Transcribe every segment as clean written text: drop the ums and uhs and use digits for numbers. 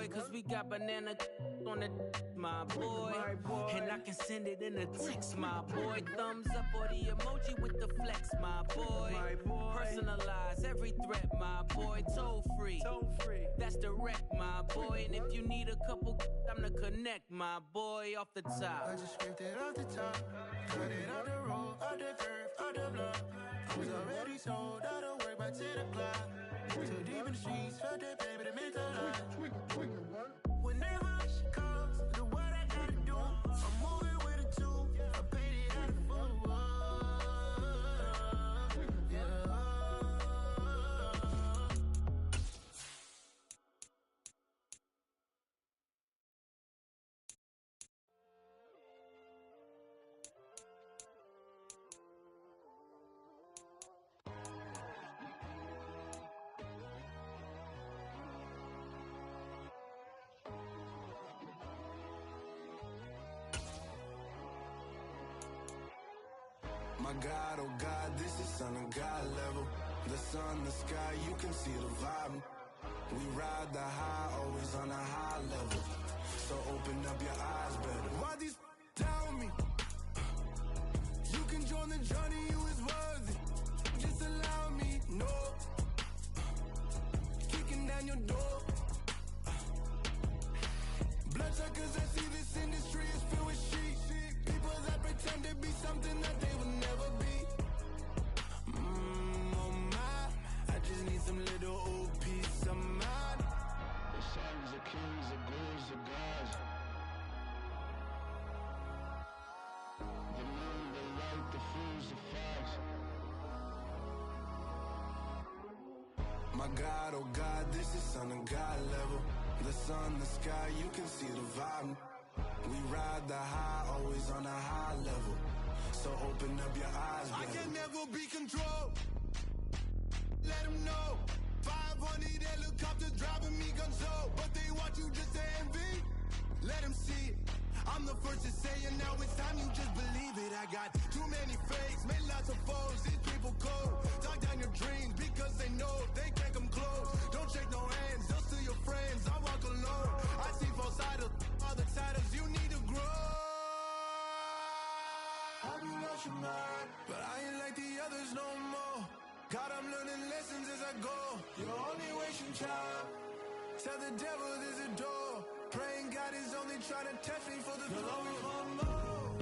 boy, cause we got banana on the my boy. And I can send it in a text, my boy. Thumbs up or the emoji with the flex, my boy. Personalize every threat, my boy. Toll free, that's direct, my boy. And if you need a couple, I'm the connect, my boy, off the top. I just scraped it off the top, cut it out the road, out the curve, out the block. I was already sold, out of work by 10 o'clock. Too deep in the streets, felt that baby, the mental lie. Whenever she calls, do what I gotta do. I'm moving with a two, I paid it out of full. Yeah. My God, oh God, this is Son of God level. The sun, the sky, you can see the vibe. We ride the high, always on a high level. So open up your eyes better. Why these tell me? You can join the journey, you is worthy. Just allow me, no. Kicking down your door. Bloodsuckers, I see this industry is filled with sheep. People that pretend to be something that they will never be. Oh my, I just need some little old peace of mind. The sons of kings, the ghouls, the gods. The moon, the light, the fools, the facts. My God, oh God, this is Son of God level. The sun, the sky, you can see the vibe. We ride the high, always on a high level. So open up your eyes, baby. I can never be controlled. Let them know. 500 helicopters driving me gonzo. But they want you just to envy. Let them see it. I'm the first to say it, now it's time you just believe it. I got too many fakes, made lots of foes. These people cold. Talk down your dreams because they know they can't come close. Don't shake no hands, just to your friends. I walk alone. I see false idols, other titles. You need to grow. Have you lost your mind? But I ain't like the others no more. God, I'm learning lessons as I go. You're only wasting time. Tell the devil there's a door. Praying God is only trying to test me for the glory for more.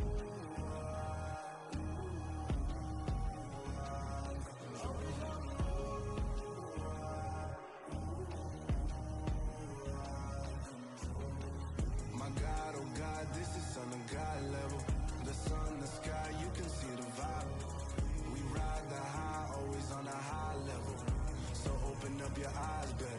My God, oh God, this is Son of God level. The sun, the sky, you can see the vibe. We ride the high, always on a high level. So open up your eyes better.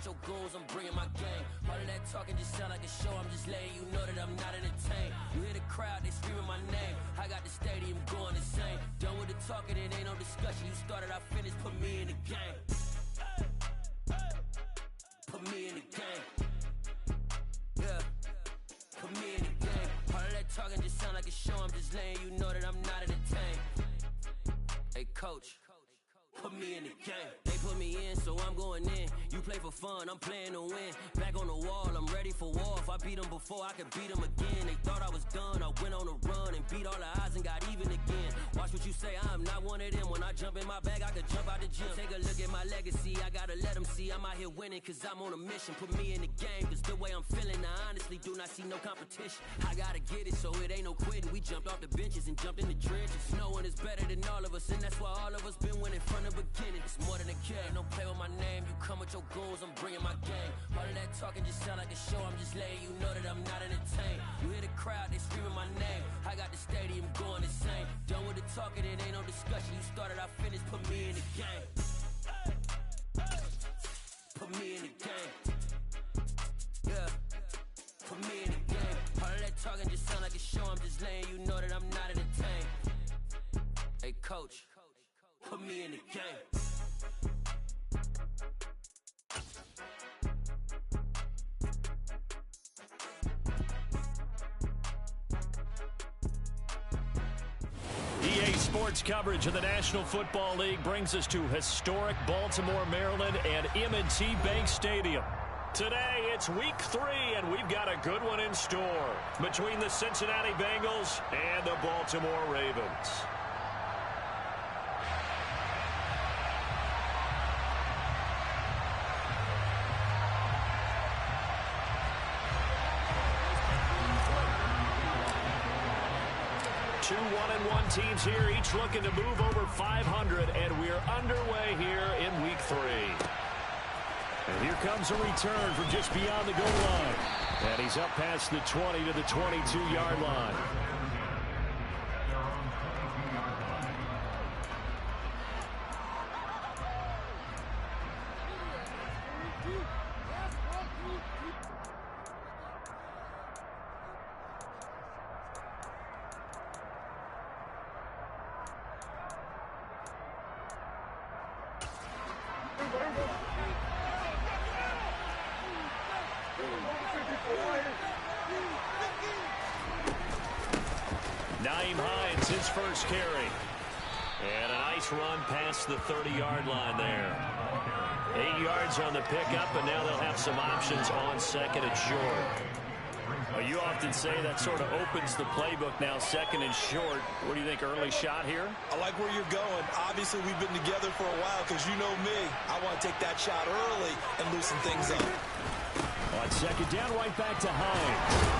Your goons, I'm bringing my game. All of that talking just sound like a show. I'm just letting you know that I'm not entertained. You hear the crowd, they screaming my name. I got the stadium going insane. Done with the talking, it ain't no discussion. You started, I finished, put me in the game. Put me in the game. Yeah, put me in the game. All of that talking just sound like a show. I'm just letting you know that I'm not entertained. Hey coach, put me in the game. They put me in, so I'm going in. You play for fun, I'm playing to win. Back on the wall, I'm ready for war. If I beat them before, I could beat them again. They thought I was done, I went on a run and beat all the odds and got even again. Watch what you say, I'm not one of them. When I jump in my bag, I could jump out the gym. Take a look at my legacy, I gotta let them see I'm out here winning, cause I'm on a mission. Put me in the game, cause the way I'm feeling, I honestly do not see no competition. I gotta get it, so it ain't no quitting. We jumped off the benches and jumped in the trenches. No one is better than all of us, and that's why all of us been winning from the beginning. It's more than a game, don't play with my name. You come with your goons, I'm bringing my game. All of that talking just sound like a show. I'm just letting you know that I'm not entertained. You hear the crowd, they screaming my name. I got the stadium going insane. Done with the talking, it ain't no discussion. You started, I finished, put me in the game. laying, you know that I'm not entertained. Hey, coach, put me in the game. EA Sports coverage of the National Football League brings us to historic Baltimore, Maryland, and M&T Bank Stadium. Today, it's week 3, and we've got a good one in store between the Cincinnati Bengals and the Baltimore Ravens. Two 1-1 teams here, each looking to move over 500, and we're underway here in week 3. And here comes a return from just beyond the goal line. And he's up past the 20 to the 22-yard line. Nyheim Hines, his first carry. And a nice run past the 30-yard line there. 8 yards on the pickup, and now they'll have some options on second and short. Well, you often say that sort of opens the playbook now, second and short. What do you think, early shot here? I like where you're going. Obviously, we've been together for a while because you know me. I want to take that shot early and loosen things up. On second down, right back to Hines.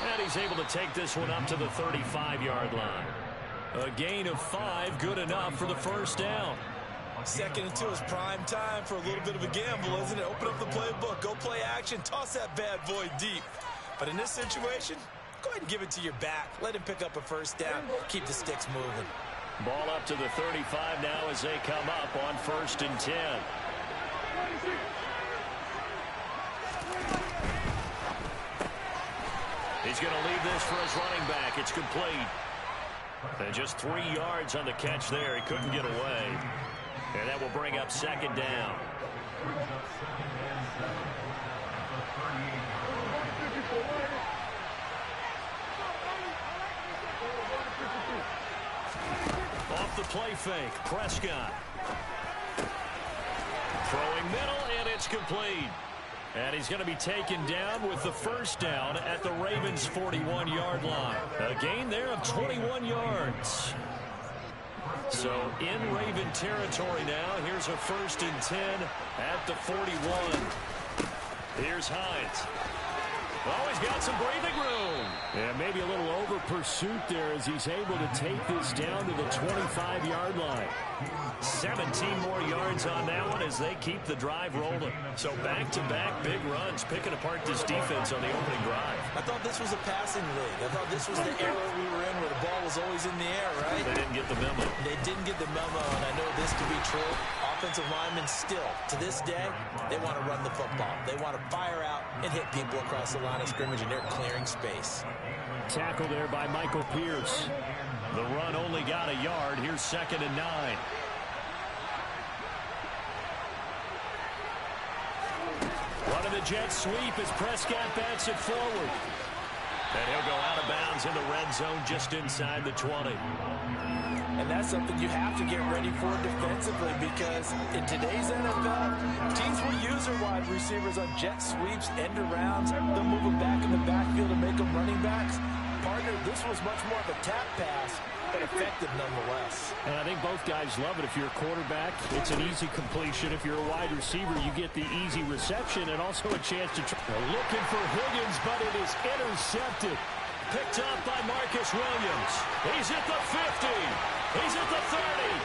And he's able to take this one up to the 35-yard line. A gain of 5, good enough for the first down. Second and 2 is prime time for a little bit of a gamble, isn't it? Open up the playbook, go play action, toss that bad boy deep. But in this situation, go ahead and give it to your back. Let him pick up a first down, keep the sticks moving. Ball up to the 35 now as they come up on 1st and 10. He's going to leave this for his running back. It's complete. And just 3 yards on the catch there. He couldn't get away. And that will bring up second down. Off the play fake, Prescott. Throwing middle, and it's complete. And he's going to be taken down with the first down at the Ravens' 41-yard line. A gain there of 21 yards. So in Raven territory now. Here's a 1st and 10 at the 41. Here's Hines. Oh, he's got some breathing room. And maybe a little over pursuit there as he's able to take this down to the 25-yard line. 17 more yards on that one as they keep the drive rolling. So back-to-back big runs, picking apart this defense on the opening drive. I thought this was a passing league. I thought this was the era we were in where the ball was always in the air, right? They didn't get the memo. They didn't get the memo, and I know this to be true. Offensive linemen still, to this day, they want to run the football. They want to fire out and hit people across the line of scrimmage, and they're clearing space. Tackle there by Michael Pierce. The run only got a yard. Here's 2nd and 9. One of the Jets sweep as Prescott bats it forward. And he'll go out of bounds in the red zone just inside the 20. And that's something you have to get ready for defensively because in today's NFL, teams will use their wide receivers on jet sweeps, end arounds. They'll move them back in the backfield to make them running backs. Partner, this was much more of a tap pass, but effective nonetheless. And I think both guys love it. If you're a quarterback, it's an easy completion. If you're a wide receiver, you get the easy reception and also a chance to try. Looking for Higgins, but it is intercepted. Picked up by Marcus Williams. He's at the 50. He's at the 30.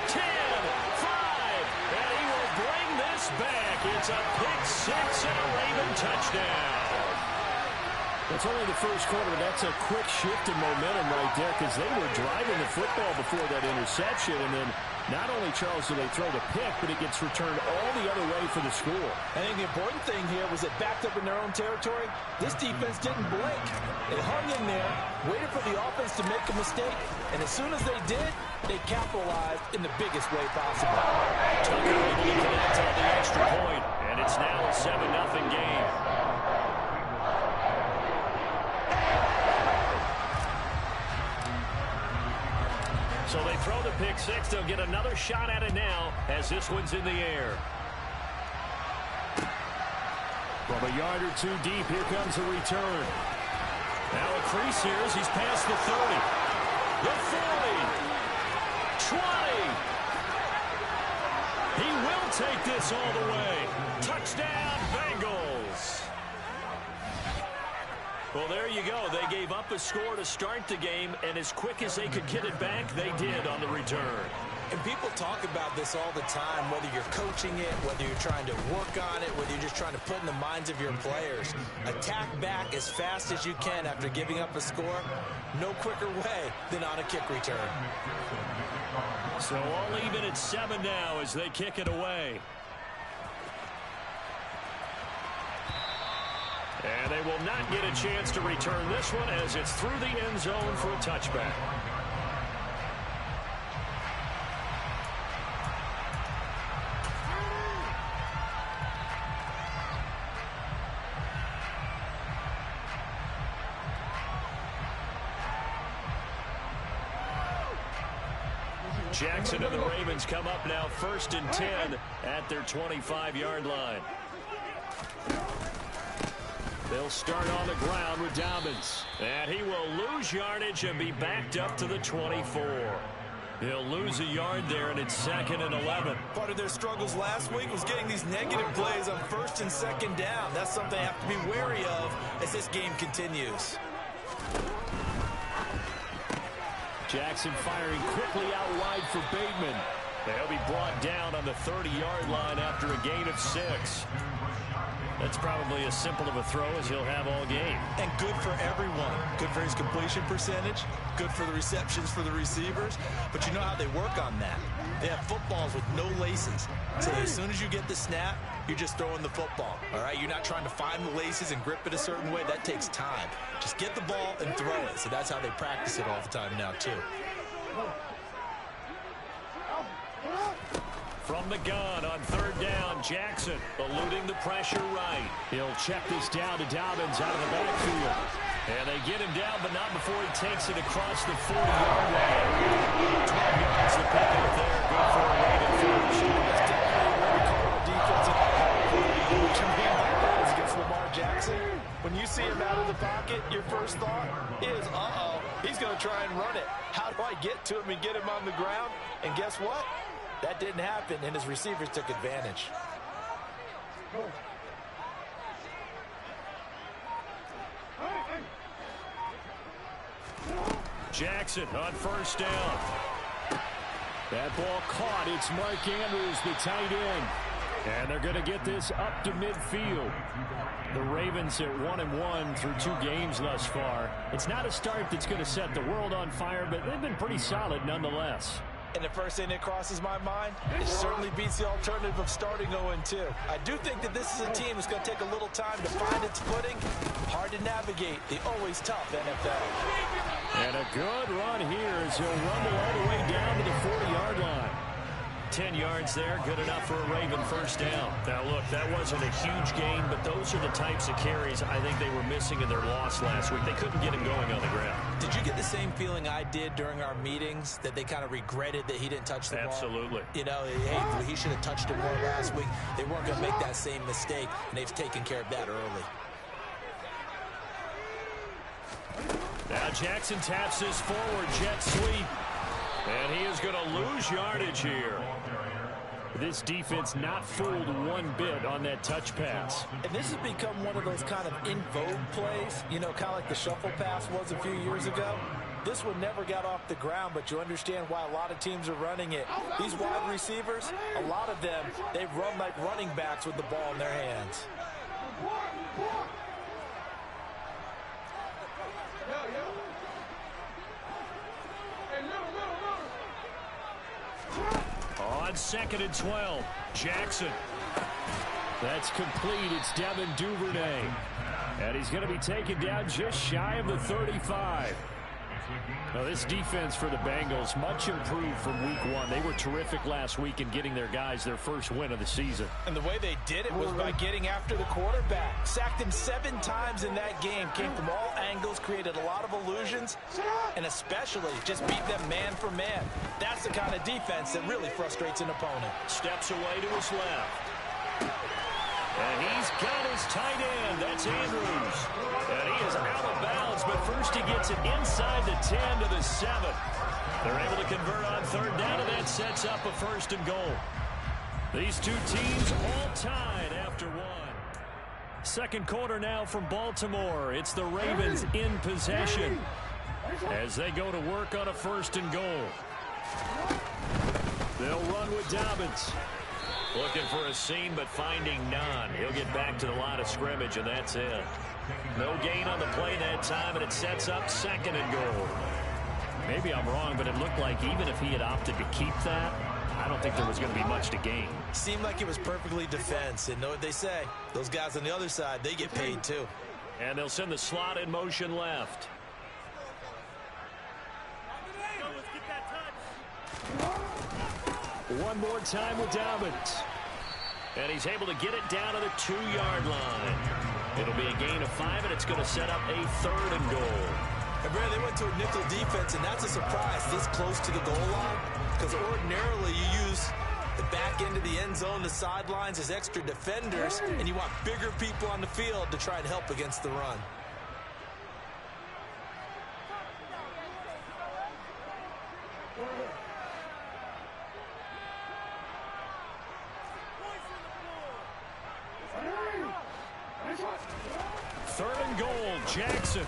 10, 5, and he will bring this back. It's a pick six and a Raven touchdown. It's only the first quarter, but that's a quick shift in momentum right there because they were driving the football before that interception, and then not only, Charles, do they throw the pick, but it gets returned all the other way for the score. I think the important thing here was it backed up in their own territory. This defense didn't blink. They hung in there, waited for the offense to make a mistake, and as soon as they did, they capitalized in the biggest way possible. Tucker able to connect on the extra point, and it's now a 7-0 game. So they throw the pick six. They'll get another shot at it now as this one's in the air. From a yard or two deep, here comes a return. Now a crease here as he's past the 30. The 40. 20. He will take this all the way. Touchdown, Bengals. Well, there you go. They gave up a score to start the game, and as quick as they could get it back, they did on the return. And people talk about this all the time, whether you're coaching it, whether you're trying to work on it, whether you're just trying to put in the minds of your players. Attack back as fast as you can after giving up a score. No quicker way than on a kick return. So all even at 7 now as they kick it away. And they will not get a chance to return this one as it's through the end zone for a touchback. Jackson and the Ravens come up now 1st and 10 at their 25-yard line. They'll start on the ground with Dobbins. And he will lose yardage and be backed up to the 24. He'll lose a yard there, and it's 2nd and 11. Part of their struggles last week was getting these negative plays on 1st and 2nd down. That's something they have to be wary of as this game continues. Jackson firing quickly out wide for Bateman. They'll be brought down on the 30-yard line after a gain of 6. That's probably as simple of a throw as he'll have all game. And good for everyone. Good for his completion percentage. Good for the receptions for the receivers. But you know how they work on that. They have footballs with no laces. So as soon as you get the snap, you're just throwing the football. All right? You're not trying to find the laces and grip it a certain way. That takes time. Just get the ball and throw it. So that's how they practice it all the time now, too. From the gun on 3rd down, Jackson eluding the pressure right. He'll check this down to Dobbins out of the backfield. And they get him down, but not before he takes it across the 40-yard line. 12 yards to pick up there. Good for a Raven finish. That's definitely what we call a defensive which is against Lamar Jackson. When you see him out of the pocket, your first thought is, uh-oh, he's going to try and run it. How do I get to him and get him on the ground? And guess what? That didn't happen, and his receivers took advantage. Jackson on 1st down. That ball caught. It's Mark Andrews, the tight end. And they're going to get this up to midfield. The Ravens at 1-1 through 2 games thus far. It's not a start that's going to set the world on fire, but they've been pretty solid nonetheless. And the first thing that crosses my mind, it certainly beats the alternative of starting 0-2. I do think that this is a team that's going to take a little time to find its footing. Hard to navigate the always tough NFL. And a good run here as he'll rumble all the way down to the 40-yard line. 10 yards there, good enough for a Raven 1st down. Now, look, that wasn't a huge gain, but those are the types of carries I think they were missing in their loss last week. They couldn't get him going on the ground. Did you get the same feeling I did during our meetings, that they kind of regretted that he didn't touch the ball? Absolutely. You know, hey, he should have touched it more last week. They weren't going to make that same mistake, and they've taken care of that early. Now Jackson taps this forward jet sweep. And he is going to lose yardage here. This defense not fooled one bit on that touch pass. And this has become one of those kind of in vogue plays, you know, kind of like the shuffle pass was a few years ago. This one never got off the ground, but you understand why a lot of teams are running it. These wide receivers, a lot of them, they run like running backs with the ball in their hands. On 2nd and 12, Jackson. That's complete. It's Devin Duvernay. And he's going to be taken down just shy of the 35. Now, this defense for the Bengals, much improved from week 1. They were terrific last week in getting their guys their first win of the season. And the way they did it was by getting after the quarterback. Sacked him 7 times in that game. Came from all angles, created a lot of illusions, and especially just beat them man for man. That's the kind of defense that really frustrates an opponent. Steps away to his left. And he's got his tight end. That's Andrews. And he is out of bounds, but first he gets it inside the 10 to the 7. They're able to convert on 3rd down, and that sets up a 1st and goal. These two teams all tied after 1. Second quarter now from Baltimore. It's the Ravens in possession as they go to work on a 1st and goal. They'll run with Dobbins. Looking for a seam, but finding none. He'll get back to the line of scrimmage, and that's it. No gain on the play that time, and it sets up 2nd and goal. Maybe I'm wrong, but it looked like even if he had opted to keep that, I don't think there was going to be much to gain. Seemed like it was perfectly defense. And know what they say. Those guys on the other side, they get paid too. And they'll send the slot in motion left. One more time with Dobbins. And he's able to get it down to the 2-yard line. It'll be a gain of 5, and it's going to set up a 3rd and goal. And Brad, they went to a nickel defense, and that's a surprise this close to the goal line. Because ordinarily you use the back end of the end zone, the sidelines as extra defenders, and you want bigger people on the field to try and help against the run. Jackson.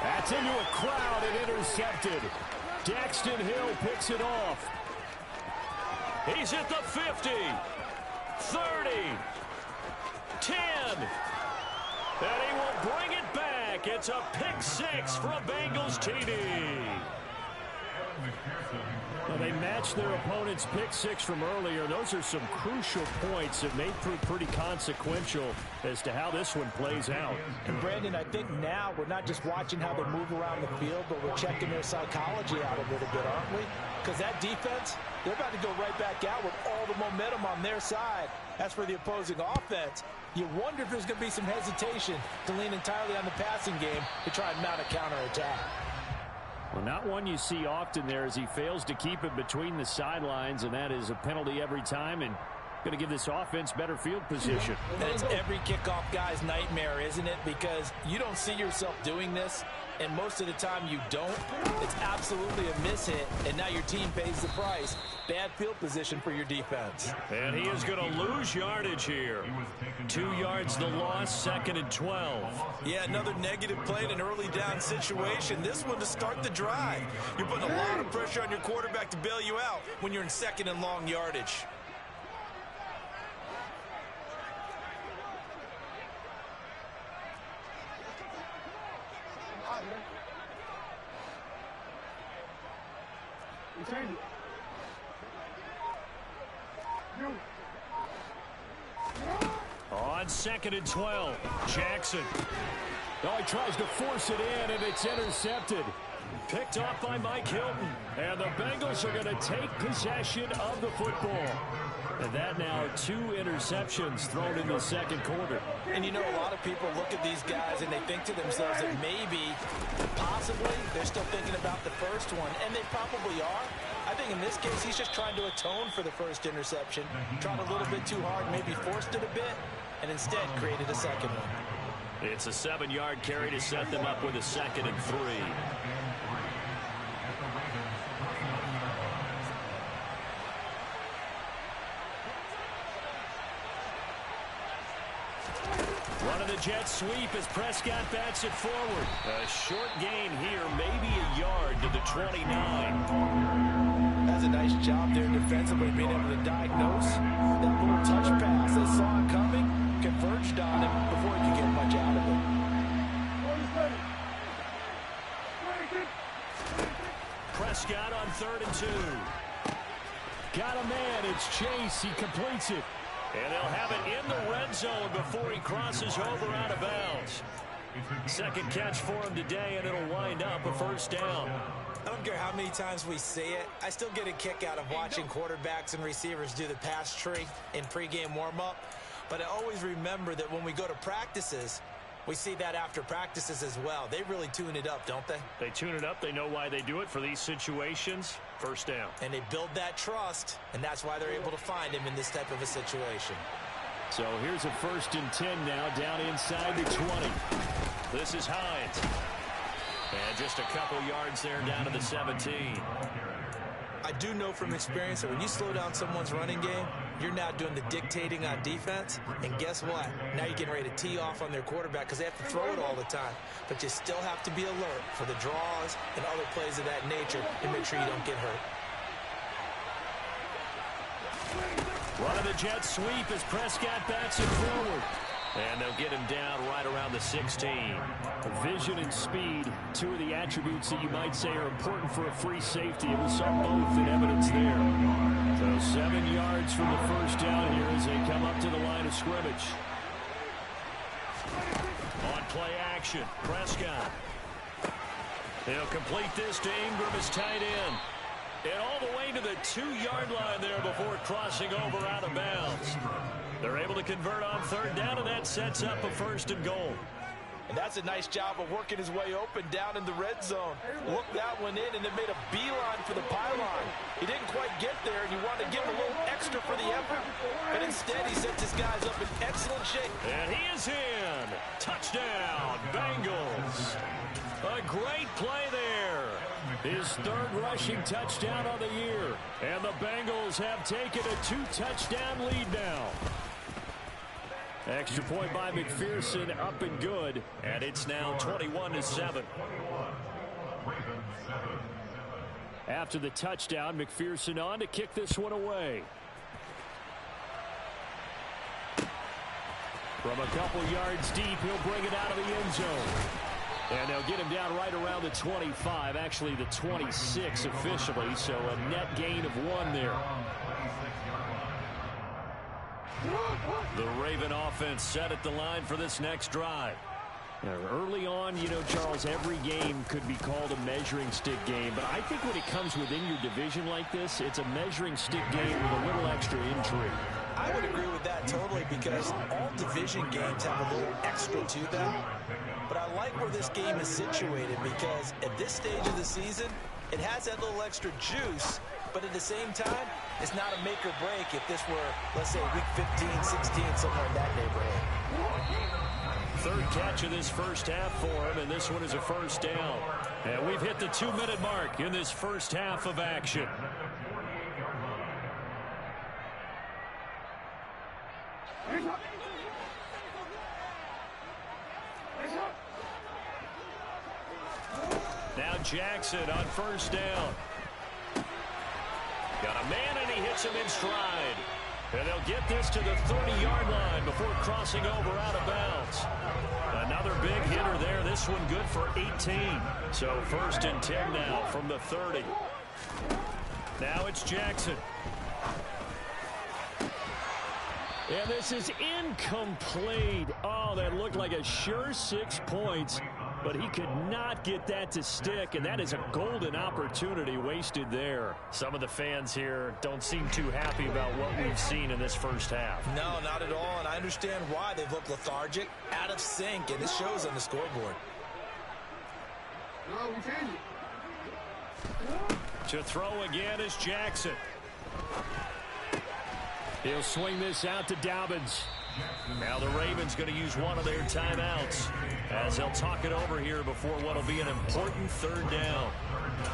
That's into a crowd and intercepted. Daxton Hill picks it off. He's at the 50, 30, 10. And he will bring it back. It's a pick 6 from Bengals TD. Well, they matched their opponent's pick 6 from earlier. Those are some crucial points that may prove pretty consequential as to how this one plays out. And Brandon, I think now we're not just watching how they move around the field, but we're checking their psychology out a little bit, aren't we? Because that defense, they're about to go right back out with all the momentum on their side. As for the opposing offense, you wonder if there's going to be some hesitation to lean entirely on the passing game to try and mount a counterattack. Well, not one you see often there as he fails to keep it between the sidelines, and that is a penalty every time and going to give this offense better field position. And it's every kickoff guy's nightmare, isn't it? Because you don't see yourself doing this, and most of the time you don't. It's absolutely a mishit, and now your team pays the price. Bad field position for your defense. And he is going to lose yardage here. 2 yards the loss, 2nd and 12. Yeah, another negative play in an early down situation. This one to start the drive. You're putting a lot of pressure on your quarterback to bail you out when you're in 2nd and long yardage. On 2nd and 12, Jackson. Oh, he tries to force it in, and it's intercepted. Picked off by Mike Hilton. And the Bengals are going to take possession of the football. And that now 2 interceptions thrown in the 2nd quarter. And you know, a lot of people look at these guys and they think to themselves that maybe, possibly, they're still thinking about the first one. And they probably are. I think in this case, he's just trying to atone for the first interception. Tried a little bit too hard, maybe forced it a bit, and instead created a second one. It's a 7-yard carry to set them up with a 2nd and 3. Running the jet sweep as Prescott bats it forward. A short gain here, maybe a yard to the 29. That's a nice job there defensively, being able to diagnose that little touch pass. They saw it coming, converged on him before he could get much out of it. Prescott on 3rd and 2. Got a man. It's yards chase. He completes it. And they'll have it in the red zone before he crosses over out of bounds. Second catch for him today, and it'll wind up a first down. I don't care how many times we see it. I still get a kick out of watching quarterbacks and receivers do the pass tree in pregame warm-up. But I always remember that when we go to practices, we see that after practices as well. They really tune it up, don't they? They tune it up. They know why they do it for these situations. First down. And they build that trust, and that's why they're able to find him in this type of a situation. So here's a 1st and 10 now, down inside the 20. This is Hines. And just a couple yards there down to the 17. I do know from experience that when you slow down someone's running game, you're now doing the dictating on defense. And guess what? Now you're getting ready to tee off on their quarterback because they have to throw it all the time. But you still have to be alert for the draws and other plays of that nature and make sure you don't get hurt. Running the jet sweep as Prescott bats it forward. And they'll get him down right around the 16. Vision and speed, two of the attributes that you might say are important for a free safety. And we saw both in evidence there. So 7 yards from the first down here as they come up to the line of scrimmage. On play action, Prescott. He'll complete this to Ingram as tight end. And all the way to the 2-yard line there before crossing over out of bounds. They're able to convert on 3rd down, and that sets up a 1st and goal. And that's a nice job of working his way open down in the red zone. Looked that one in and then made a beeline for the pylon. He didn't quite get there, and you wanted to give him a little extra for the effort. But instead, he sets his guys up in excellent shape. And he is in. Touchdown, Bengals. A great play there. His 3rd rushing touchdown of the year. And the Bengals have taken a 2-touchdown lead now. Extra point by McPherson, up and good. And it's now 21-7. After the touchdown, McPherson on to kick this one away. From a couple yards deep, he'll bring it out of the end zone. And they'll get him down right around the 25, actually the 26 officially, so a net gain of 1 there. The Raven offense set at the line for this next drive. Now, early on, you know, Charles, every game could be called a measuring stick game, but I think when it comes within your division like this, it's a measuring stick game with a little extra intrigue. I would agree with that totally because all division games have a little extra to them. But I like where this game is situated because at this stage of the season, it has that little extra juice, but at the same time, it's not a make or break if this were, let's say, week 15, 16, somewhere in that neighborhood. 3rd catch of this first half for him, and this one is a 1st down. And we've hit the 2-minute mark in this first half of action. Now Jackson on 1st down. Got a man, and he hits him in stride. And they'll get this to the 30-yard line before crossing over out of bounds. Another big hitter there. This one good for 18. So 1st and 10 now from the 30. Now it's Jackson. And this is incomplete. Oh, that looked like a sure 6 points. But he could not get that to stick, and that is a golden opportunity wasted there. Some of the fans here don't seem too happy about what we've seen in this first half. No, not at all, and I understand why. They've looked lethargic, out of sync, and this shows on the scoreboard. To throw again is Jackson. He'll swing this out to Dobbins. Now the Ravens going to use one of their timeouts as they'll talk it over here before what will be an important 3rd down.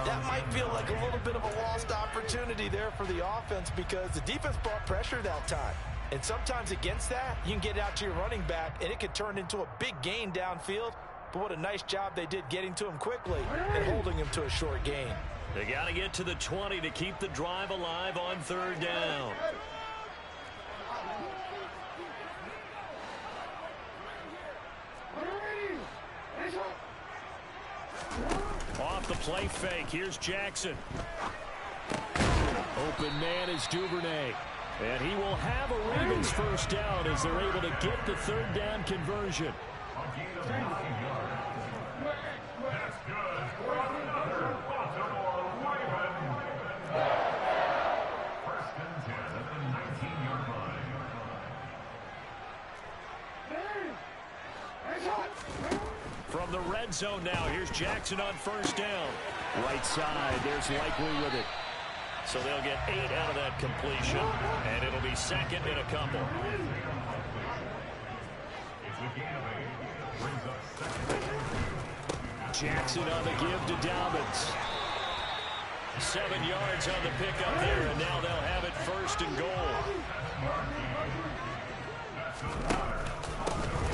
That might feel like a little bit of a lost opportunity there for the offense because the defense brought pressure that time. And sometimes against that, you can get out to your running back, and it could turn into a big gain downfield. But what a nice job they did getting to him quickly and holding him to a short gain. They got to get to the 20 to keep the drive alive on 3rd down. Off the play fake, here's Jackson. Open man is Duvernay. And he will have a Ravens first down as they're able to get the third down conversion. That's good for another Baltimore Raven. First and 10 at the 19-yard line. From the red zone now, here's Jackson on first down. Right side, there's Likely with it. So they'll get 8 out of that completion, and it'll be second and a couple. Jackson on the give to Dobbins. 7 yards on the pickup there, and now they'll have it first and goal.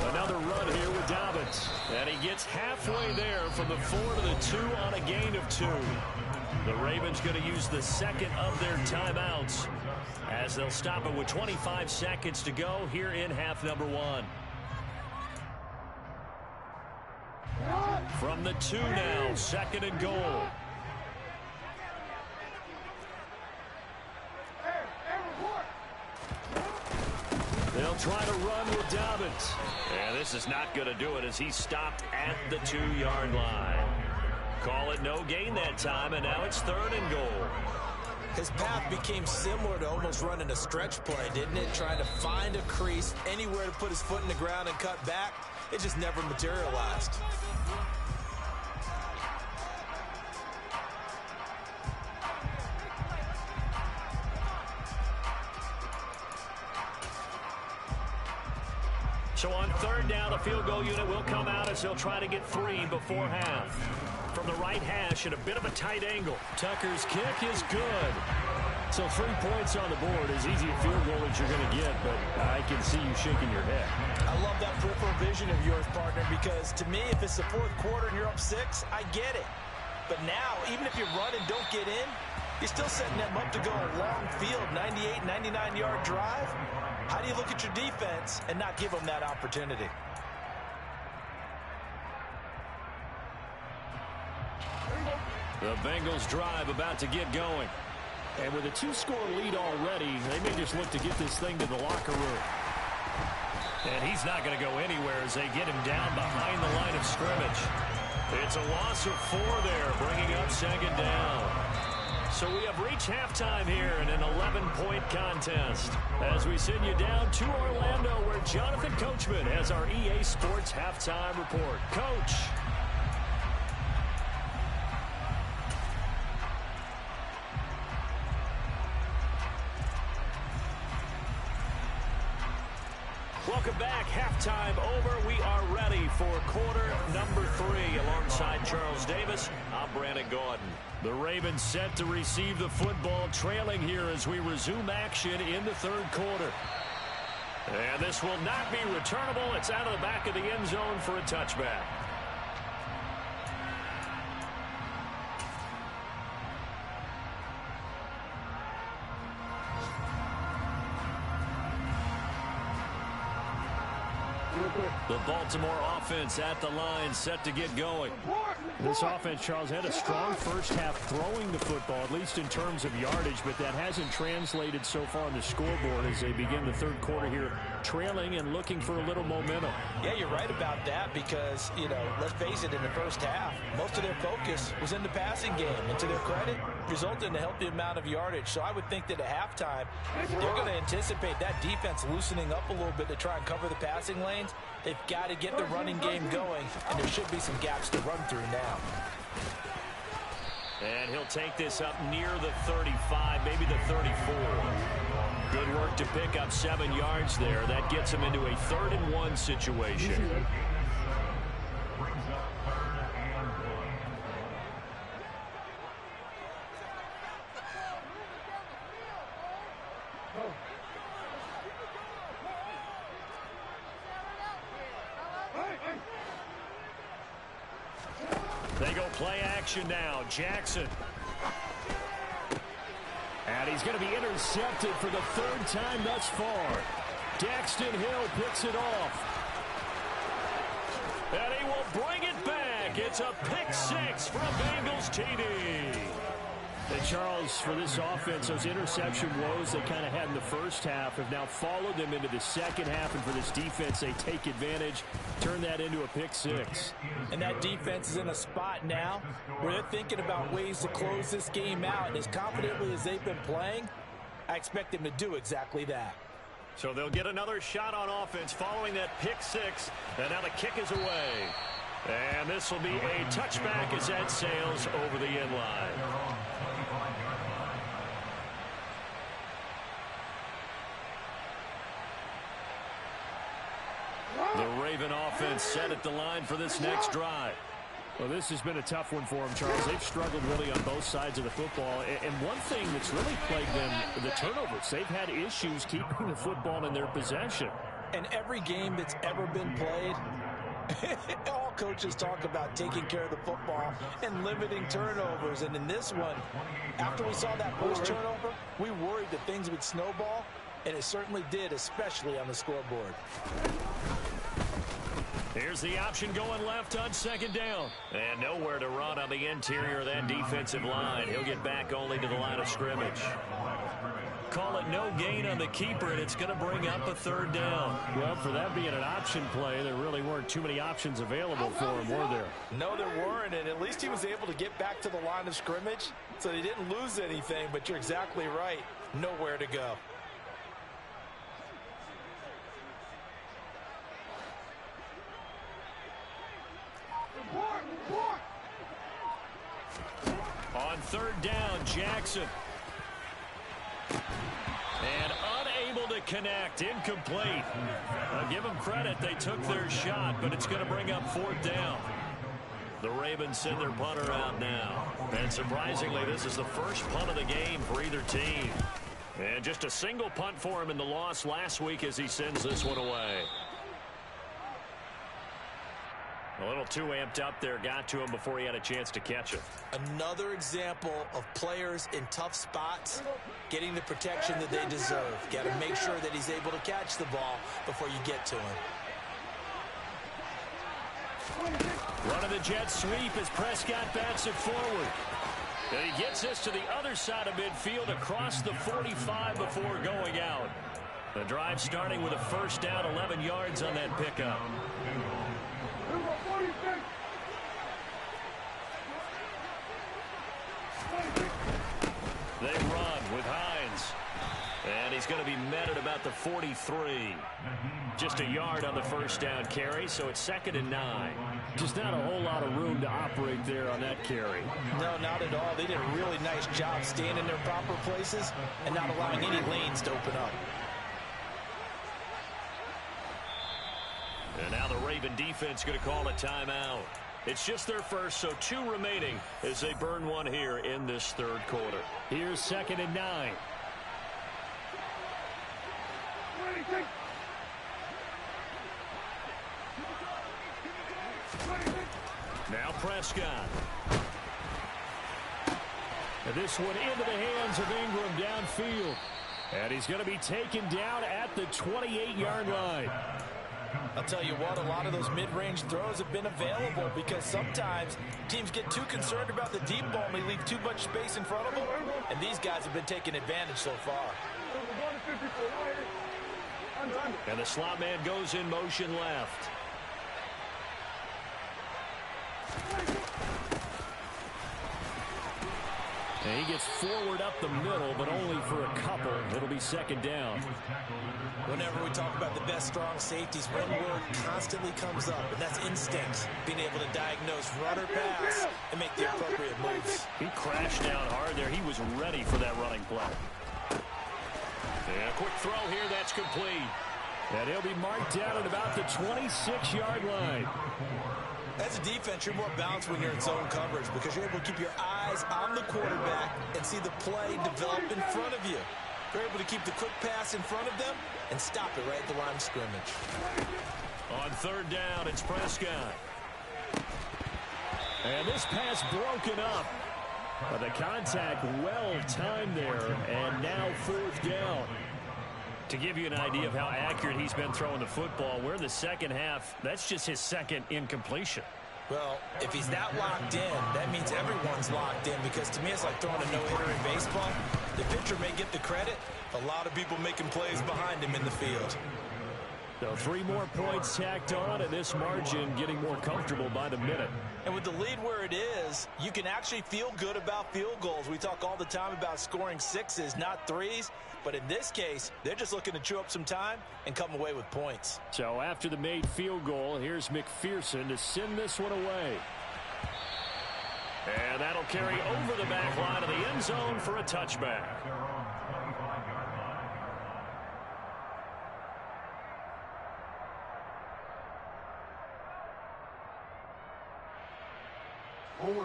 Another run here with Dobbins. And he gets halfway there from the 4 to the 2 on a gain of 2. The Ravens going to use the second of their timeouts as they'll stop it with 25 seconds to go here in half number 1. From the 2 now, second and goal. They'll try to run with Dobbins. And this is not going to do it as he's stopped at the 2-yard line. Call it no gain that time, and now it's third and goal. His path became similar to almost running a stretch play, didn't it? Trying to find a crease, anywhere to put his foot in the ground and cut back. It just never materialized. So on third down, the field goal unit will come out as they'll try to get 3 before half. From the right hash at a bit of a tight angle. Tucker's kick is good. So 3 points on the board, as easy a field goal as you're going to get, but I can see you shaking your head. I love that peripheral vision of yours, partner, because to me, if it's the fourth quarter and you're up 6, I get it. But now, even if you run and don't get in, you're still setting them up to go a long field, 98, 99-yard drive. How do you look at your defense and not give them that opportunity? The Bengals drive about to get going. And with a 2-score lead already, they may just look to get this thing to the locker room. And he's not going to go anywhere as they get him down behind the line of scrimmage. It's a loss of 4 there, bringing up second down. So we have reached halftime here in an 11-point contest as we send you down to Orlando where Jonathan Coachman has our EA Sports halftime report. Coach. Welcome back. Halftime over. We are ready for quarter number 3 alongside Charles Davis. I'm Brandon Gaudin. The Ravens set to receive the football, trailing here as we resume action in the third quarter. And this will not be returnable. It's out of the back of the end zone for a touchback. The Baltimore offense at the line, set to get going. This offense, Charles, had a strong first half throwing the football, at least in terms of yardage, but that hasn't translated so far on the scoreboard as they begin the third quarter here, trailing and looking for a little momentum. Yeah, you're right about that because, you know, let's face it, in the first half, most of their focus was in the passing game. And to their credit, resulted in a healthy amount of yardage. So I would think that at halftime, they're going to anticipate that defense loosening up a little bit to try and cover the passing lanes. They've got to get the running game going, and there should be some gaps to run through now. And he'll take this up near the 35, maybe the 34. Good work to pick up 7 yards there. That gets him into a 3rd and 1 situation. They go play action now. Jackson. And he's going to be intercepted for the 3rd time thus far. Daxton Hill picks it off. And he will bring it back. It's a pick 6 from Bengals TD. And Charles, for this offense, those interception woes they kind of had in the first half have now followed them into the second half. And for this defense, they take advantage, turn that into a pick six. And that defense is in a spot now where they're thinking about ways to close this game out. And as confidently as they've been playing, I expect them to do exactly that. So they'll get another shot on offense following that pick six. And now the kick is away. And this will be a touchback as that sails over the end line. The Raven offense set at the line for this next drive. Well, this has been a tough one for them, Charles. They've struggled really on both sides of the football. And one thing that's really plagued them, the turnovers. They've had issues keeping the football in their possession. And every game that's ever been played, all coaches talk about taking care of the football and limiting turnovers. And in this one, after we saw that first turnover, we worried that things would snowball, and it certainly did, especially on the scoreboard. Here's the option going left on second down. And nowhere to run on the interior of that defensive line. He'll get back only to the line of scrimmage. Call it no gain on the keeper, and it's going to bring up a third down. Well, for that being an option play, there really weren't too many options available for him, were there? No, there weren't, and at least he was able to get back to the line of scrimmage, so he didn't lose anything, but you're exactly right. Nowhere to go. On third down, Jackson. And unable to connect, incomplete. I'll give them credit, they took their shot, but it's going to bring up fourth down. The Ravens send their punter out now. And surprisingly, this is the first punt of the game for either team. And just a single punt for him in the loss last week as he sends this one away. A little too amped up there, got to him before he had a chance to catch it. Another example of players in tough spots getting the protection that they deserve. Got to make sure that he's able to catch the ball before you get to him. Running the jet sweep as Prescott bats it forward. And he gets this to the other side of midfield across the 45 before going out. The drive starting with a first down, 11 yards on that pickup. They run with Hines. And he's going to be met at about the 43. Just a yard on the first down carry, so it's 2nd and 9. Just not a whole lot of room to operate there on that carry. No, not at all. They did a really nice job staying in their proper places and not allowing any lanes to open up. And now the Raven defense going to call a timeout. It's just their first, so 2 remaining as they burn one here in this third quarter. Here's 2nd and 9. Now Prescott. And this one into the hands of Ingram downfield. And he's going to be taken down at the 28-yard line. I'll tell you what, a lot of those mid-range throws have been available because sometimes teams get too concerned about the deep ball and they leave too much space in front of them. And these guys have been taking advantage so far. And the slot man goes in motion left. And he gets forward up the middle, but only for a couple. It'll be 2nd down. Whenever we talk about the best strong safeties, one word constantly comes up, and that's instinct. Being able to diagnose run or pass and make the appropriate moves. He crashed down hard there. He was ready for that running play. And a quick throw here, that's complete. And he'll be marked down at about the 26-yard line. As a defense, you're more balanced when you're in zone coverage because you're able to keep your eyes on the quarterback and see the play develop in front of you. You're able to keep the quick pass in front of them and stop it right at the line of scrimmage. On third down, it's Prescott. And this pass broken up. But the contact well timed there, and now 4th down. To give you an idea of how accurate he's been throwing the football, we're in the second half. That's just his second incompletion. Well, if he's that locked in, that means everyone's locked in, because to me it's like throwing a no-hitter in baseball. The pitcher may get the credit. A lot of people making plays behind him in the field. So 3 more points tacked on, and this margin getting more comfortable by the minute. And with the lead where it is, you can actually feel good about field goals. We talk all the time about scoring 6s, not 3s. But in this case, they're just looking to chew up some time and come away with points. So after the made field goal, here's McPherson to send this one away. And that'll carry over the back line of the end zone for a touchback.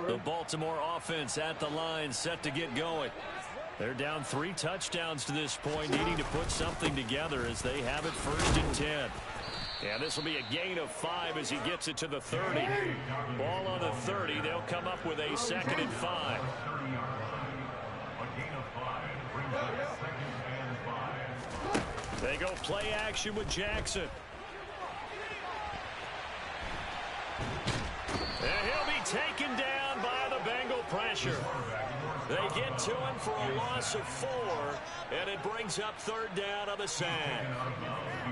The Baltimore offense at the line, set to get going. They're down 3 touchdowns to this point, needing to put something together as they have it 1st and 10. And this will be a gain of 5 as he gets it to the 30. Ball on the 30. They'll come up with a 2nd and 5. They go play action with Jackson. And he'll be taken down by the Bengal pressure. They get to him for a loss of 4, and it brings up 3rd down on the sack.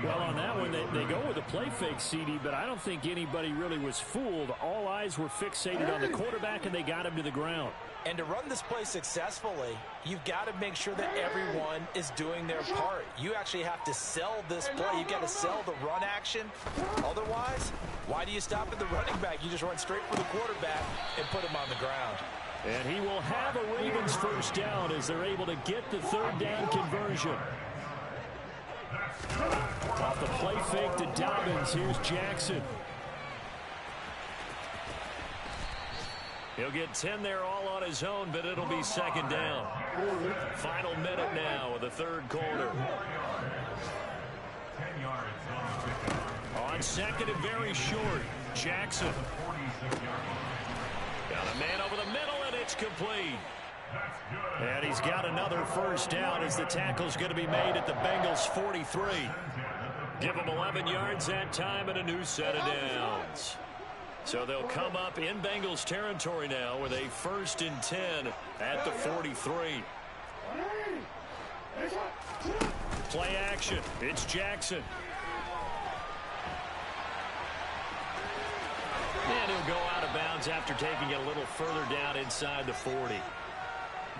Well, on that one, they go with a play fake, CD, but I don't think anybody really was fooled. All eyes were fixated on the quarterback, and they got him to the ground. And to run this play successfully, you've got to make sure that everyone is doing their part. You actually have to sell this play. You've got to sell the run action. Otherwise, why do you stop at the running back? You just run straight for the quarterback and put him on the ground. And he will have a Ravens 1st down as they're able to get the 3rd down conversion. Off the play fake to Dobbins, here's Jackson. He'll get 10 there all on his own, but it'll be 2nd down. Final minute now of the 3rd quarter. On 2nd and very short, Jackson. Got a man over the middle, and it's complete. And he's got another 1st down as the tackle's going to be made at the Bengals 43. Give them 11 yards that time and a new set of downs. So they'll come up in Bengals territory now with a 1st and 10 at the 43. Play action. It's Jackson. And he'll go out of bounds after taking it a little further down inside the 40.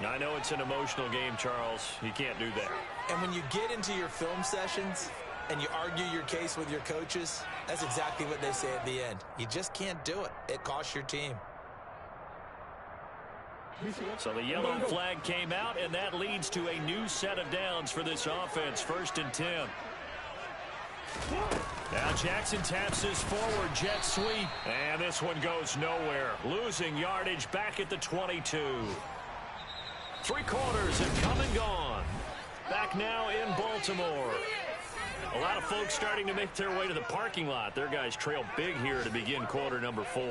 I know it's an emotional game, Charles. You can't do that. And when you get into your film sessions and you argue your case with your coaches, that's exactly what they say at the end. You just can't do it. It costs your team. So the yellow flag came out, and that leads to a new set of downs for this offense. 1st and 10. Now Jackson taps his forward jet sweep, and this one goes nowhere. Losing yardage back at the 22. 3 quarters have come and gone. Back now in Baltimore. A lot of folks starting to make their way to the parking lot. Their guys trail big here to begin quarter number 4.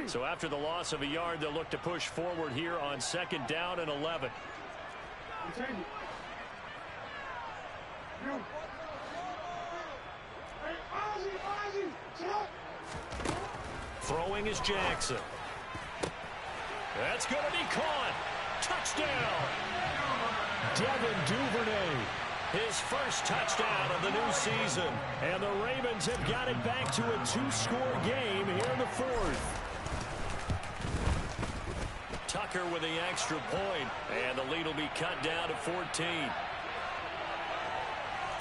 So after the loss of a yard, they'll look to push forward here on 2nd down and 11. Throwing is Jackson. That's going to be caught. Touchdown. Devin Duvernay. His 1st touchdown of the new season. And the Ravens have got it back to a 2-score game here in the 4th. Tucker with the extra point, and the lead will be cut down to 14.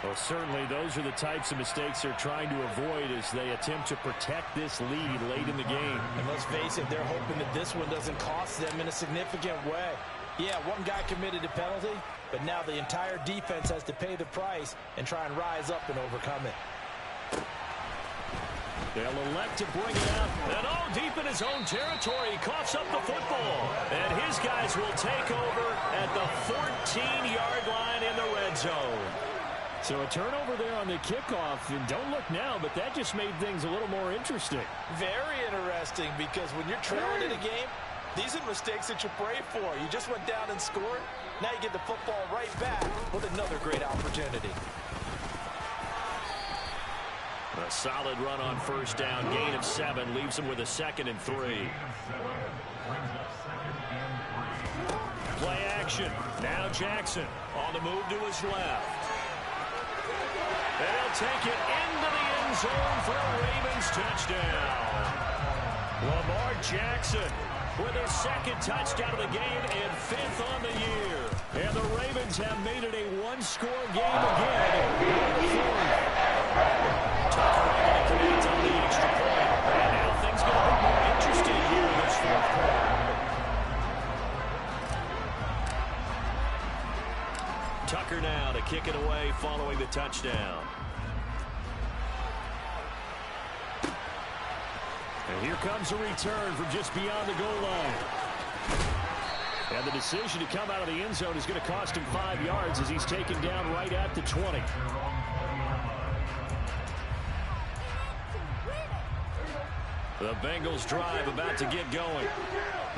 Well, certainly those are the types of mistakes they're trying to avoid as they attempt to protect this lead late in the game. And let's face it, they're hoping that this one doesn't cost them in a significant way. Yeah, one guy committed a penalty, but now the entire defense has to pay the price and try and rise up and overcome it. They'll elect to bring it out. And deep in his own territory, he coughs up the football. And his guys will take over at the 14-yard line in the red zone. So a turnover there on the kickoff. And don't look now, but that just made things a little more interesting. Very interesting, because when you're trailing in a game, these are mistakes that you pray for. You just went down and scored. Now you get the football right back with another great opportunity. A solid run on first down. Gain of 7 leaves him with a 2nd and 3. Play action. Now Jackson on the move to his left. They'll take it into the end zone for a Ravens touchdown. Lamar Jackson with his 2nd touchdown of the game and 5th on the year. And the Ravens have made it a one-score game again. Tucker able to connect on the extra point. And now things get a bit more interesting here in this 4th quarter. Tucker now to kick it away following the touchdown. And here comes a return from just beyond the goal line. And the decision to come out of the end zone is going to cost him 5 yards as he's taken down right at the 20. The Bengals drive about to get going.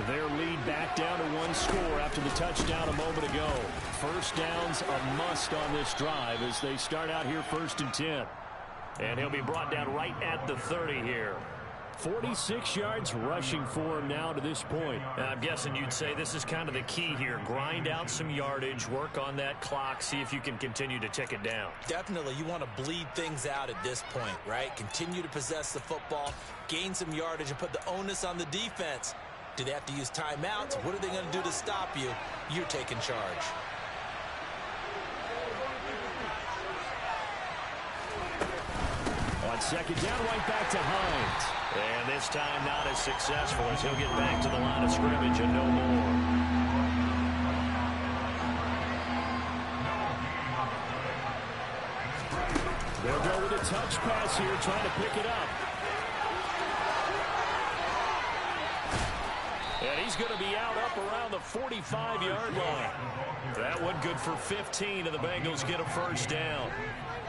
Their lead back down to 1 score after the touchdown a moment ago. First down's a must on this drive as they start out here 1st and 10. And he'll be brought down right at the 30 here. 46 yards rushing for him now to this point. I'm guessing you'd say this is kind of the key here. Grind out some yardage, work on that clock, see if you can continue to tick it down. Definitely, you want to bleed things out at this point, right? Continue to possess the football, gain some yardage, and put the onus on the defense. Do they have to use timeouts? What are they going to do to stop you? You're taking charge. On 2nd down, right back to Hines. And this time not as successful as he'll get back to the line of scrimmage and no more. They'll go with a touch pass here, trying to pick it up. And he's going to be out up around the 45-yard line. That one good for 15, and the Bengals get a first down.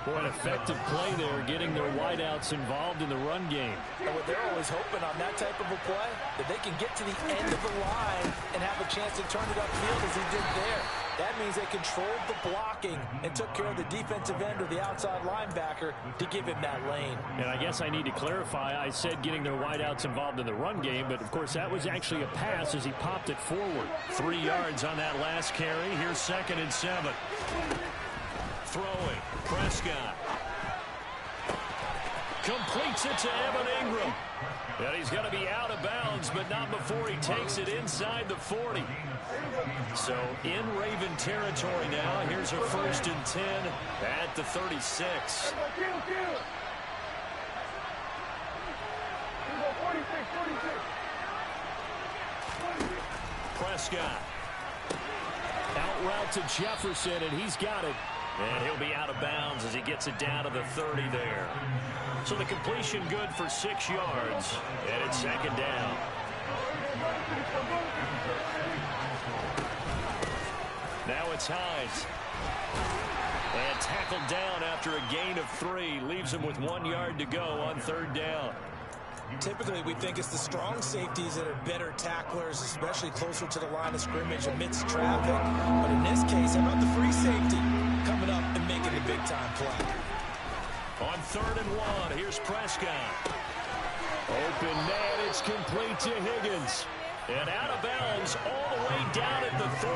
Boy, an effective play there, getting their wideouts involved in the run game. And what they're always hoping on that type of a play, that they can get to the end of the line and have a chance to turn it upfield as he did there. That means they controlled the blocking and took care of the defensive end or the outside linebacker to give him that lane. And I guess I need to clarify, I said getting their wideouts involved in the run game, but of course that was actually a pass as he popped it forward. 3 yards on that last carry. Here's 2nd and 7. Throwing, Prescott. Completes it to Evan Ingram. And he's going to be out of bounds, but not before he takes it inside the 40. So in Raven territory now. Here's a 1st and 10 at the 36. Prescott. Out route to Jefferson, and he's got it. And he'll be out of bounds as he gets it down to the 30 there. So the completion good for 6 yards. And it's 2nd down. Now it's Hines. And tackled down after a gain of 3. Leaves him with 1 yard to go on 3rd down. Typically, we think it's the strong safeties that are better tacklers, especially closer to the line of scrimmage amidst traffic. But in this case, how about the free safety coming up and making the big-time play? On 3rd and 1, here's Prescott. Open net, it's complete to Higgins. And out of bounds all the way down at the 3.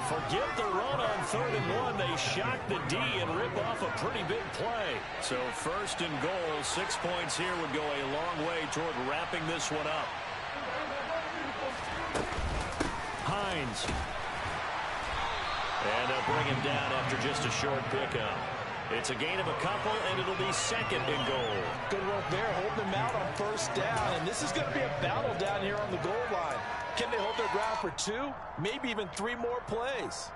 Forget the run on 3rd and 1. They shock the D and rip off a pretty big play. So 1st and goal, 6 points here would go a long way toward wrapping this one up. Hines. And they'll bring him down after just a short pickup. It's a gain of a couple, and it'll be 2nd and goal. Good work there, holding him out on 1st down. And this is going to be a battle down here on the goal line. Can they hold their ground for 2, maybe even 3 more plays?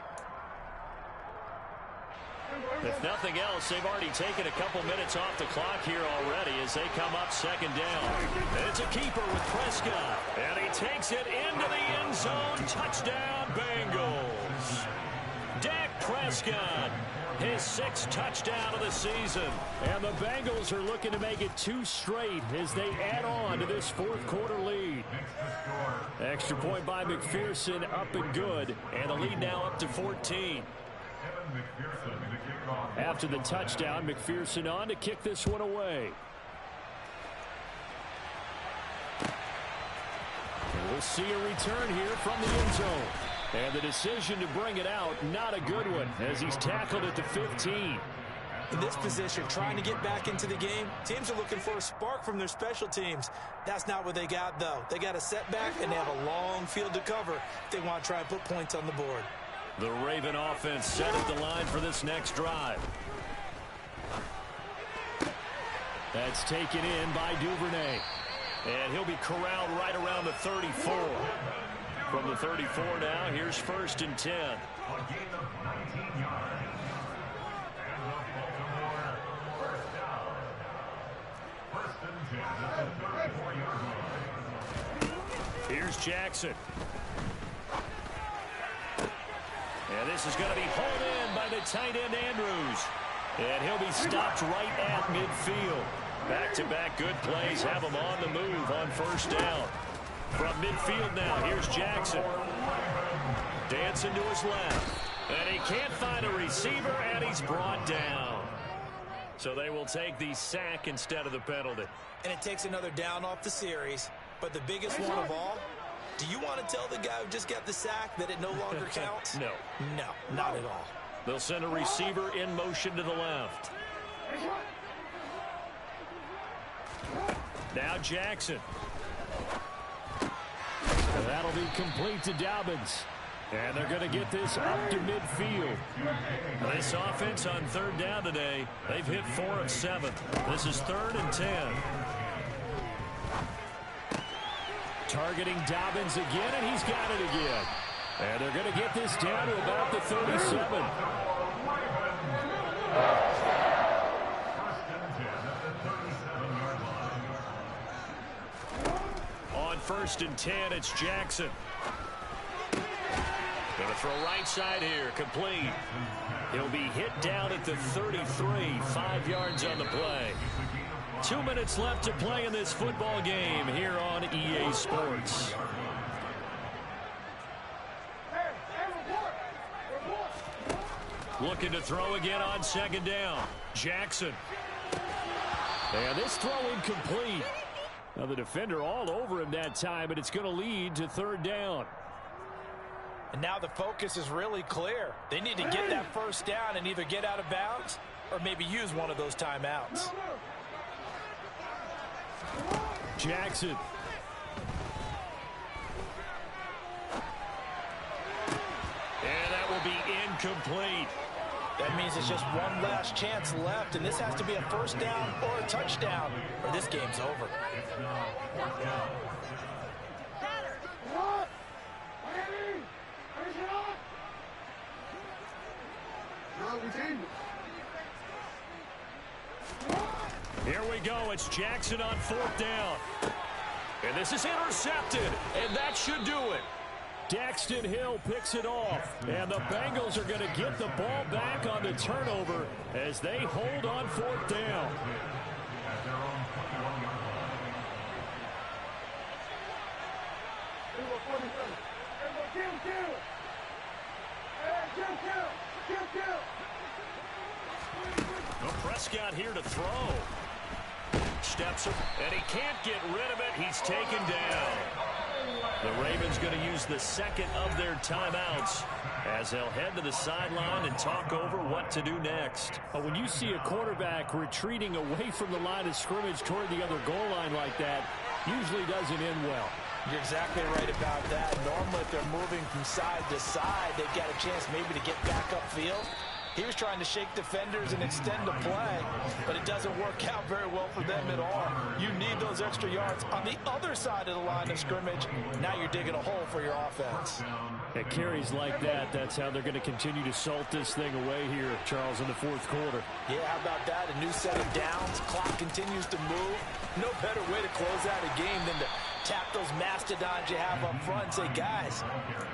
If nothing else, they've already taken a couple minutes off the clock here already as they come up 2nd down. And it's a keeper with Prescott. And he takes it into the end zone. Touchdown, Bengals. Dak Prescott, his 6th touchdown of the season. And the Bengals are looking to make it 2 straight as they add on to this 4th quarter lead. Extra point by McPherson, up and good. And the lead now up to 14. After the touchdown, McPherson on to kick this one away. And we'll see a return here from the end zone. And the decision to bring it out, not a good one, as he's tackled at the 15. In this position, trying to get back into the game, teams are looking for a spark from their special teams. That's not what they got, though. They got a setback, and they have a long field to cover if they want to try and put points on the board. The Raven offense set at the line for this next drive. That's taken in by Duvernay. And he'll be corralled right around the 34. From the 34 now, here's 1st and 10. A gain of 19 yards. And the Baltimore first down. 1st and 10 at the 34-yard line. Here's Jackson. And this is going to be hauled in by the tight end Andrews. And he'll be stopped right at midfield. Back-to-back good plays have him on the move on 1st down. From midfield now, here's Jackson. Dancing to his left. And he can't find a receiver, and he's brought down. So they will take the sack instead of the penalty. And it takes another down off the series. But the biggest one of all, do you want to tell the guy who just got the sack that it no longer counts? No. No, not at all. They'll send a receiver in motion to the left. Now Jackson. That'll be complete to Dobbins. And they're going to get this up to midfield. This offense on 3rd down today, they've hit 4 of 7. This is 3rd and 10. Targeting Dobbins again, and he's got it again. And they're going to get this down to about the 37. On 1st and 10, it's Jackson. Going to throw right side here, complete. He'll be hit down at the 33, 5 yards on the play. 2 minutes left to play in this football game here on EA Sports. Looking to throw again on 2nd down. Jackson. And this throw incomplete. Now the defender all over him that time, but it's going to lead to 3rd down. And now the focus is really clear. They need to get that 1st down and either get out of bounds or maybe use one of those timeouts. Jackson. And that will be incomplete. That means it's just one last chance left, and this has to be a 1st down or a touchdown, or this game's over. Here we go. It's Jackson on 4th down. And this is intercepted, and that should do it. Daxton Hill picks it off, and the Bengals are going to get the ball back on the turnover as they hold on 4th down. Prescott here to throw. Steps up, and he can't get rid of it. He's taken down. The Ravens going to use the 2nd of their timeouts as they'll head to the sideline and talk over what to do next. When you see a quarterback retreating away from the line of scrimmage toward the other goal line like that, usually doesn't end well. You're exactly right about that. Normally, if they're moving from side to side, they've got a chance maybe to get back upfield. He was trying to shake defenders and extend the play, but it doesn't work out very well for them at all. You need those extra yards on the other side of the line of scrimmage. Now you're digging a hole for your offense. At carries like that, that's how they're going to continue to salt this thing away here, Charles, in the 4th quarter. Yeah, how about that? A new set of downs. Clock continues to move. No better way to close out a game than to tap those mastodons you have up front and say, guys,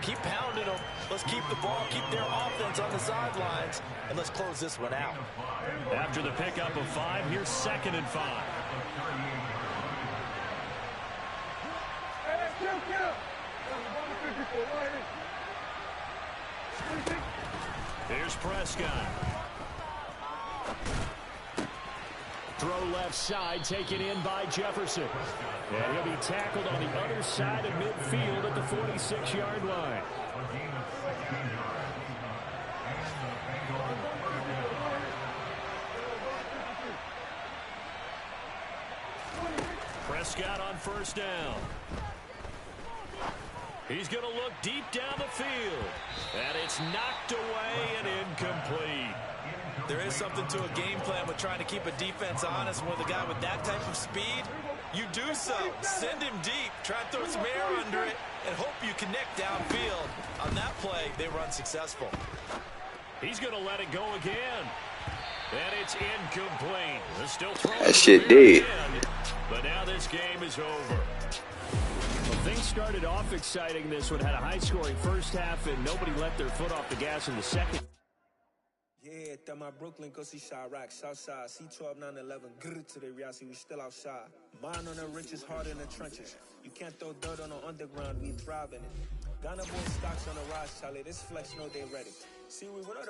keep pounding them. Let's keep the ball, keep their offense on the sidelines, and let's close this one out. After the pickup of 5, here's 2nd and 5. Here's Here's Prescott. Throw left side, taken in by Jefferson. And he'll be tackled on the other side of midfield at the 46-yard line. Prescott on first down. He's going to look deep down the field. And it's knocked away and incomplete. There is something to a game plan with trying to keep a defense honest. With a guy with that type of speed, you do so. Send him deep. Try and throw some air under it and hope you connect downfield. On that play, they run successful. He's going to let it go again. And it's incomplete. They're still throwing. That shit dead. But now this game is over. Well, things started off exciting. This one had a high-scoring first half, and nobody let their foot off the gas in the second. Yeah, that my Brooklyn, go see Chirac, Southside, C12, 911, good to the reality, we still outside. Mine on the riches, hard in the trenches. You can't throw dirt on the underground, we thrive in it. Ghana boy stocks on the rise, Charlie, this flex know they ready. See, we went